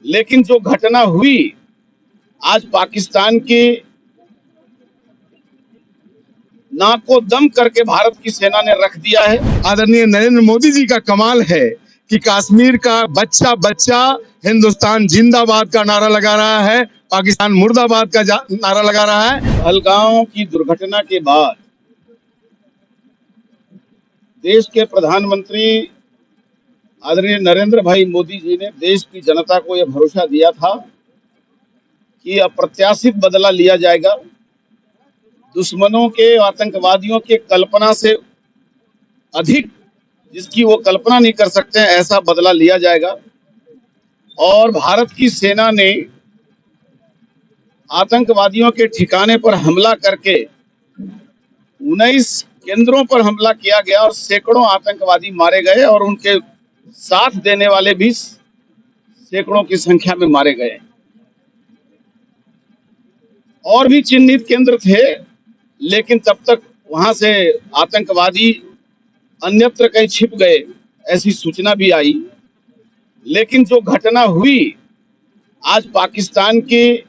लेकिन जो घटना हुई आज पाकिस्तान की नाक को दम करके भारत की सेना ने रख दिया है। आदरणीय नरेंद्र मोदी जी का कमाल है कि कश्मीर का बच्चा बच्चा हिंदुस्तान जिंदाबाद का नारा लगा रहा है, पाकिस्तान मुर्दाबाद का नारा लगा रहा है। पहलगाम की दुर्घटना के बाद देश के प्रधानमंत्री आदरणीय नरेंद्र भाई मोदी जी ने देश की जनता को यह भरोसा दिया था कि अप्रत्याशित बदला लिया जाएगा। दुश्मनों के, आतंकवादियों के कल्पना से अधिक जिसकी वो कल्पना नहीं कर सकते ऐसा बदला लिया जाएगा। और भारत की सेना ने आतंकवादियों के ठिकाने पर हमला करके 19 केंद्रों पर हमला किया गया और सैकड़ों आतंकवादी मारे गए और उनके साथ देने वाले भी सैकड़ों की संख्या में मारे गए। और भी चिन्हित केंद्र थे, लेकिन तब तक वहां से आतंकवादी अन्यत्र कहीं छिप गए, ऐसी सूचना भी आई। लेकिन जो घटना हुई आज पाकिस्तान की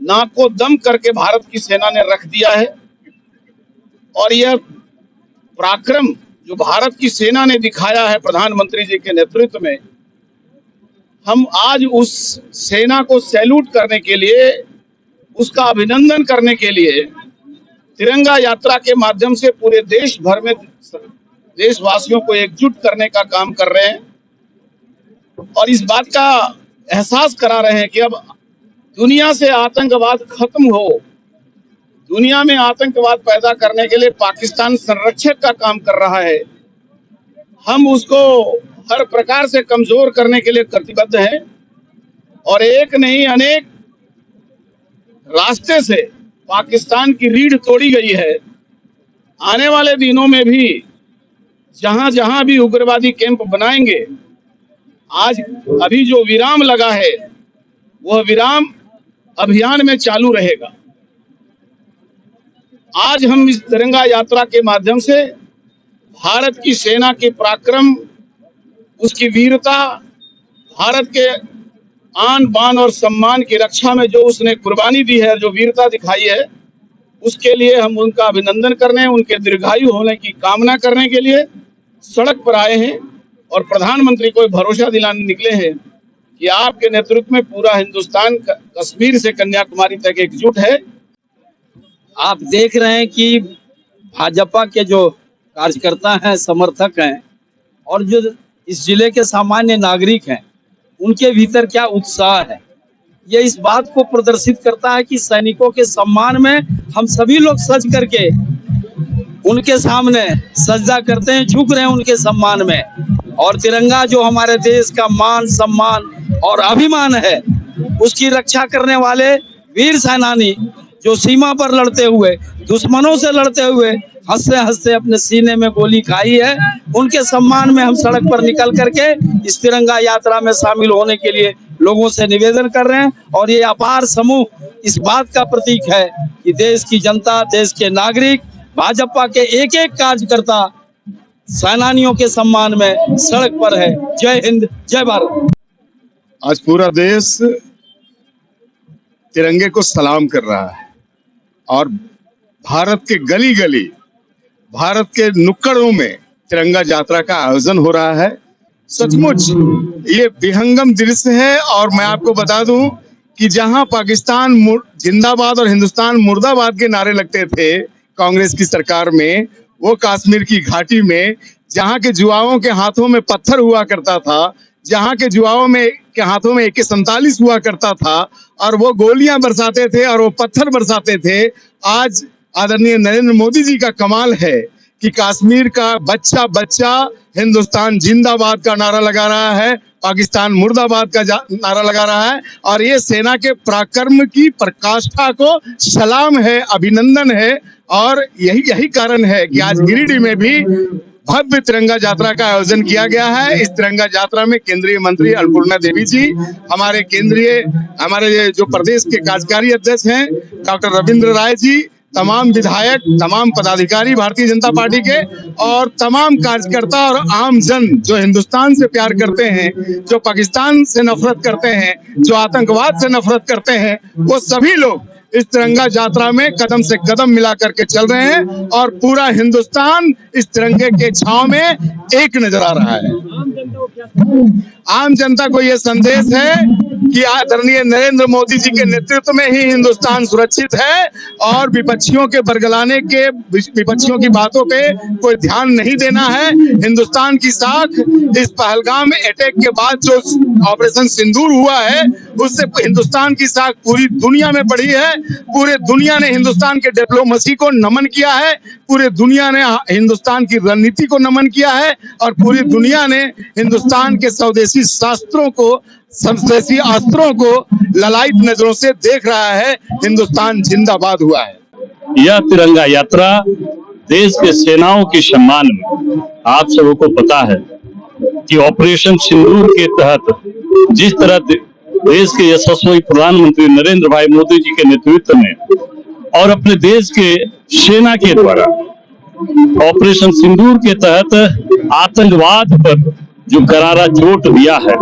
नाक को दम करके भारत की सेना ने रख दिया है। और यह पराक्रम जो भारत की सेना ने दिखाया है प्रधानमंत्री जी के नेतृत्व में, हम आज उस सेना को सैल्यूट करने के लिए, उसका अभिनंदन करने के लिए तिरंगा यात्रा के माध्यम से पूरे देश भर में देशवासियों को एकजुट करने का काम कर रहे हैं और इस बात का एहसास करा रहे हैं कि अब दुनिया से आतंकवाद खत्म हो। दुनिया में आतंकवाद पैदा करने के लिए पाकिस्तान संरक्षक का काम कर रहा है। हम उसको हर प्रकार से कमजोर करने के लिए प्रतिबद्ध हैं और एक नहीं अनेक रास्ते से पाकिस्तान की रीढ़ तोड़ी गई है। आने वाले दिनों में भी जहां जहां भी उग्रवादी कैंप बनाएंगे, आज अभी जो विराम लगा है वह विराम अभियान में चालू रहेगा। आज हम इस तिरंगा यात्रा के माध्यम से भारत की सेना के पराक्रम, उसकी वीरता, भारत के आन बान और सम्मान की रक्षा में जो उसने कुर्बानी दी है, जो वीरता दिखाई है, उसके लिए हम उनका अभिनंदन करने, उनके दीर्घायु होने की कामना करने के लिए सड़क पर आए हैं और प्रधानमंत्री को भरोसा दिलाने निकले हैं कि आपके नेतृत्व में पूरा हिंदुस्तान कश्मीर से कन्याकुमारी तक एकजुट है। आप देख रहे हैं कि भाजपा के जो कार्यकर्ता हैं, समर्थक हैं और जो इस जिले के सामान्य नागरिक हैं, उनके भीतर क्या उत्साह है। ये इस बात को प्रदर्शित करता है कि सैनिकों के सम्मान में हम सभी लोग सज करके उनके सामने सजदा करते हैं, झुक रहे हैं उनके सम्मान में। और तिरंगा जो हमारे देश का मान, सम्मान और अभिमान है, उसकी रक्षा करने वाले वीर सेनानी जो सीमा पर लड़ते हुए, दुश्मनों से लड़ते हुए हंसते हंसते अपने सीने में गोली खाई है, उनके सम्मान में हम सड़क पर निकल करके इस तिरंगा यात्रा में शामिल होने के लिए लोगों से निवेदन कर रहे हैं। और ये अपार समूह इस बात का प्रतीक है कि देश की जनता, देश के नागरिक, भाजपा के एक एक कार्यकर्ता सेनानियों के सम्मान में सड़क पर है। जय हिंद, जय भारत। आज पूरा देश तिरंगे को सलाम कर रहा है और भारत के गली गली, भारत के नुक्कड़ों में तिरंगा यात्रा का आयोजन हो रहा है। सचमुच ये विहंगम दृश्य है। और मैं आपको बता दूं कि जहां पाकिस्तान जिंदाबाद और हिंदुस्तान मुर्दाबाद के नारे लगते थे कांग्रेस की सरकार में, वो कश्मीर की घाटी में जहां के युवाओं के हाथों में पत्थर हुआ करता था, जहां के युवाओं में के हाथों में AK-47 हुआ करता था और वो गोलियां बरसाते थे और वो पत्थर बरसाते थे, आज आदरणीय नरेंद्र मोदी जी का कमाल है कि कश्मीर का बच्चा बच्चा हिंदुस्तान जिंदाबाद का नारा लगा रहा है, पाकिस्तान मुर्दाबाद का नारा लगा रहा है। और ये सेना के पराक्रम की पराकाष्ठा को सलाम है, अभिनंदन है। और यही कारण है कि आज गिरिडीह में भी भव्य तिरंगा यात्रा का आयोजन किया गया है। इस तिरंगा यात्रा में केंद्रीय मंत्री अन्नपूर्णा देवी जी, हमारे जो प्रदेश के कार्यकारी अध्यक्ष हैं डॉक्टर रविंद्र राय जी, तमाम विधायक, तमाम पदाधिकारी भारतीय जनता पार्टी के और तमाम कार्यकर्ता और आम जन जो हिंदुस्तान से प्यार करते हैं, जो पाकिस्तान से नफरत करते हैं, जो आतंकवाद से नफरत करते हैं, वो सभी लोग इस तिरंगा यात्रा में कदम से कदम मिला करके चल रहे हैं और पूरा हिंदुस्तान इस तिरंगे के छांव में एक नजर आ रहा है। आम जनता को यह संदेश है कि आदरणीय नरेंद्र मोदी जी के नेतृत्व में ही हिंदुस्तान सुरक्षित है और विपक्षियों के बरगलाने के, विपक्षियों की बातों पे कोई ध्यान नहीं देना है। हिंदुस्तान की साख इस पहलगाम अटैक के बाद जो ऑपरेशन सिंदूर हुआ है, उससे हिंदुस्तान की साख पूरी दुनिया में बढ़ी है। पूरे दुनिया ने हिंदुस्तान के डिप्लोमेसी को नमन किया है, पूरे दुनिया ने हिंदुस्तान की रणनीति को नमन किया है और पूरी दुनिया ने हिंदुस्तान के स्वदेशी शास्त्रों को, स्वदेशी अस्त्रों को ललायत नजरों से देख रहा है। हिंदुस्तान जिंदाबाद हुआ है। यह तिरंगा यात्रा देश के सेनाओं के सम्मान में, आप सबको पता है कि ऑपरेशन सिंदूर के तहत जिस तरह देश के यशस्वी प्रधानमंत्री नरेंद्र भाई मोदी जी के नेतृत्व में और अपने देश के सेना के द्वारा ऑपरेशन सिंदूर के तहत आतंकवाद पर जो करारा चोट दिया है,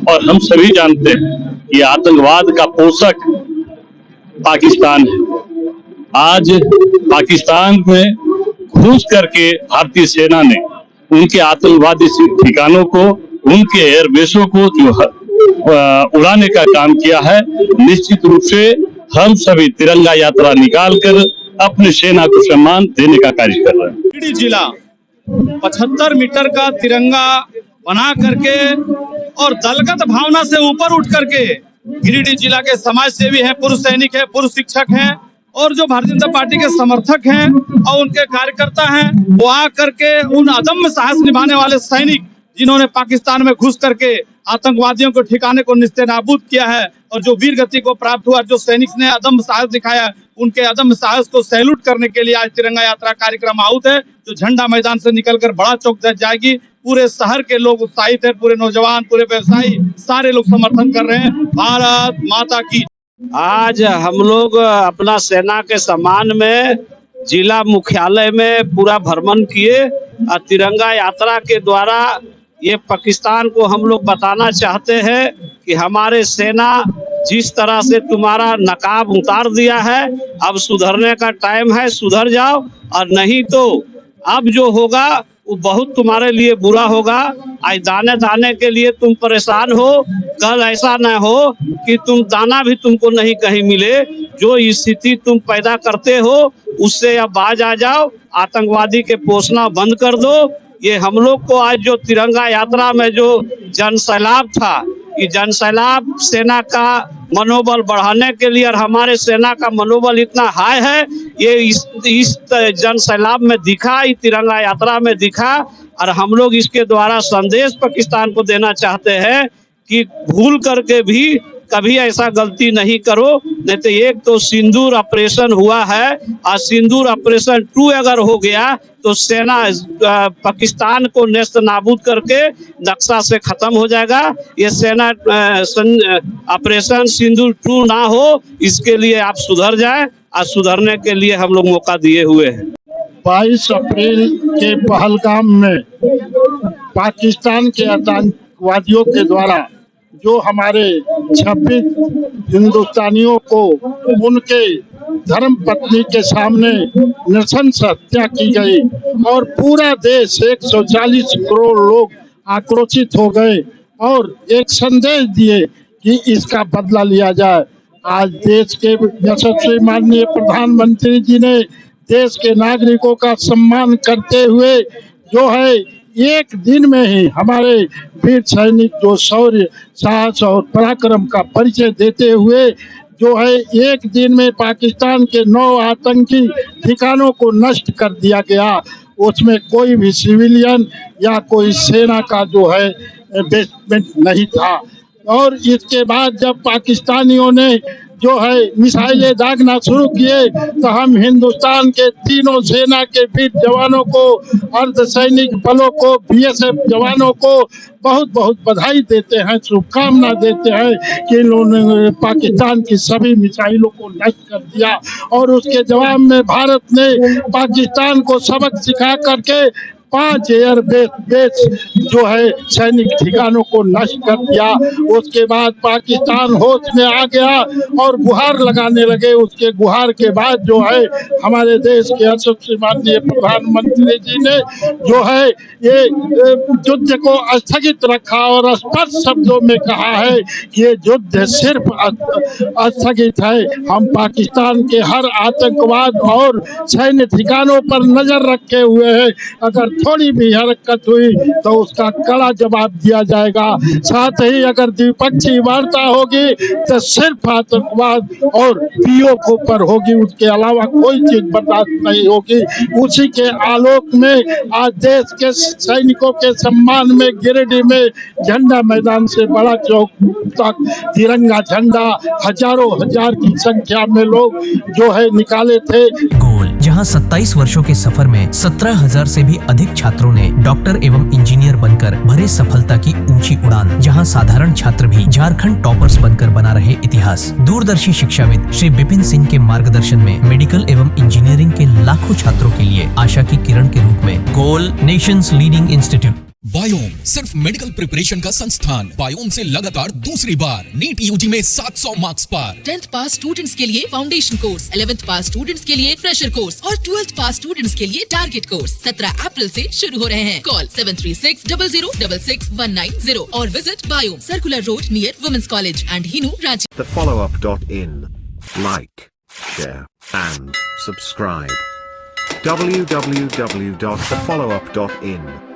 और हम सभी जानते हैं कि आतंकवाद का पोषक पाकिस्तान है। आज पाकिस्तान में घुस करके भारतीय सेना ने उनके आतंकवादी ठिकानों को, उनके एयरबेसों को जो उड़ाने का काम किया है। निश्चित रूप से हम सभी तिरंगा यात्रा निकालकर अपनी सेना को सम्मान देने का कार्य कर रहे हैं। गिरिडीह जिला 75 मीटर का तिरंगा बना करके और दलगत भावना से ऊपर उठ करके गिरिडीह जिला के समाज सेवी हैं, पुरुष सैनिक हैं, पुरुष शिक्षक हैं और जो भारतीय जनता पार्टी के समर्थक हैं और उनके कार्यकर्ता हैं, वो आ करके उन अदम्य साहस निभाने वाले सैनिक जिन्होंने पाकिस्तान में घुस करके आतंकवादियों को ठिकाने को निस्तेनाबूद किया है और जो वीर गति को प्राप्त हुआ, जो सैनिक ने अदम्य साहस दिखाया, उनके अदम्य साहस को सैल्यूट करने के लिए आज तिरंगा यात्रा कार्यक्रम आउट है, जो झंडा मैदान से निकलकर बड़ा चौक तक जाएगी। पूरे शहर के लोग उत्साहित है, पूरे नौजवान, पूरे व्यवसायी, सारे लोग समर्थन कर रहे हैं। भारत माता की। आज हम लोग अपना सेना के सम्मान में जिला मुख्यालय में पूरा भ्रमण किए और तिरंगा यात्रा के द्वारा ये पाकिस्तान को हम लोग बताना चाहते हैं कि हमारे सेना जिस तरह से तुम्हारा नकाब उतार दिया है, अब सुधरने का टाइम है, सुधर जाओ, और नहीं तो अब जो होगा वो बहुत तुम्हारे लिए बुरा होगा। आज दाने दाने के लिए तुम परेशान हो, कल ऐसा न हो कि तुम दाना भी तुमको नहीं कहीं मिले। जो स्थिति तुम पैदा करते हो उससे अब बाज आ जाओ, आतंकवादी के पोषणा बंद कर दो। ये हम लोग को आज जो तिरंगा यात्रा में जो जन सैलाब था, ये जन सैलाब सेना का मनोबल बढ़ाने के लिए, और हमारे सेना का मनोबल इतना हाई है, ये इस जन सैलाब में दिखा, इस तिरंगा यात्रा में दिखा। और हम लोग इसके द्वारा संदेश पाकिस्तान को देना चाहते हैं कि भूल करके भी कभी ऐसा गलती नहीं करो, नहीं तो एक तो सिंदूर ऑपरेशन हुआ है और सिंदूर ऑपरेशन 2 अगर हो गया तो सेना पाकिस्तान को नेस्त नाबूद करके नक्शा से खत्म हो जाएगा। ये सेना ऑपरेशन सिंदूर 2 ना हो, इसके लिए आप सुधर जाए, और सुधरने के लिए हम लोग मौका दिए हुए हैं। 22 अप्रैल के पहलगाम में पाकिस्तान के आतंकवादियों के द्वारा जो हमारे 26 हिंदुस्तानियों को उनके धर्म पत्नी के सामने नृशंस हत्या की गई और पूरा देश 140 करोड़ लोग आक्रोशित हो गए और एक संदेश दिए कि इसका बदला लिया जाए। आज देश के यशस्वी माननीय प्रधानमंत्री जी ने देश के नागरिकों का सम्मान करते हुए जो है एक दिन में ही हमारे वीर सैनिक जो शौर्य, साहस और पराक्रम का परिचय देते हुए जो है एक दिन में पाकिस्तान के 9 आतंकी ठिकानों को नष्ट कर दिया गया। उसमें कोई भी सिविलियन या कोई सेना का जो है बेसमेंट नहीं था। और इसके बाद जब पाकिस्तानियों ने जो है मिसाइलें दागना शुरू किए तो हम हिंदुस्तान के तीनों सेना के वीर जवानों को, अर्धसैनिक बलों को, बीएसएफ जवानों को बहुत बहुत बधाई देते हैं, शुभकामना देते हैं कि इन्होंने पाकिस्तान की सभी मिसाइलों को नष्ट कर दिया। और उसके जवाब में भारत ने पाकिस्तान को सबक सिखा करके 5 एयर बेस जो है सैनिक ठिकानों को नष्ट कर दिया। उसके बाद पाकिस्तान होश में आ गया और गुहार लगाने लगे। उसके गुहार के बाद जो है हमारे देश के यशस्वी माननीय प्रधानमंत्री जी ने जो है ये युद्ध को स्थगित रखा और स्पष्ट शब्दों में कहा है कि ये युद्ध सिर्फ स्थगित है। हम पाकिस्तान के हर आतंकवाद और सैन्य ठिकानों पर नजर रखे हुए हैं। अगर थोड़ी भी हरकत हुई तो उसका कड़ा जवाब दिया जाएगा। साथ ही अगर द्विपक्षीय वार्ता होगी तो सिर्फ आतंकवाद और पीओके पर होगी, उसके अलावा कोई चीज बर्दाश्त नहीं होगी। उसी के आलोक में आज देश के सैनिकों के सम्मान में गिरिडीह में झंडा मैदान से बड़ा चौक तक तिरंगा झंडा हजारों हजार की संख्या में लोग जो है निकाले थे। गोल, जहां 27 वर्षों के सफर में 17,000 से भी अधिक छात्रों ने डॉक्टर एवं इंजीनियर बनकर भरे सफलता की ऊंची उड़ान, जहां साधारण छात्र भी झारखंड टॉपर्स बनकर बना रहे इतिहास। दूरदर्शी शिक्षाविद श्री विपिन सिंह के मार्गदर्शन में मेडिकल एवं इंजीनियरिंग के लाखों छात्रों के लिए आशा की किरण के रूप में गोल, नेशंस लीडिंग इंस्टीट्यूट। बायोम सिर्फ मेडिकल प्रिपरेशन का संस्थान। बायोम से लगातार दूसरी बार नीट यूजी में 700 मार्क्स पार। 10th पास स्टूडेंट्स के लिए फाउंडेशन कोर्स, 11th पास स्टूडेंट्स के लिए फ्रेशर कोर्स और 12th पास स्टूडेंट्स के लिए टारगेट कोर्स 17 अप्रैल से शुरू हो रहे हैं। कॉल 7360066190 और visit Biome, circular road near women's college and Hinoo, Ranchi. thefollowup.in. Like, share and subscribe. www.thefollowup.in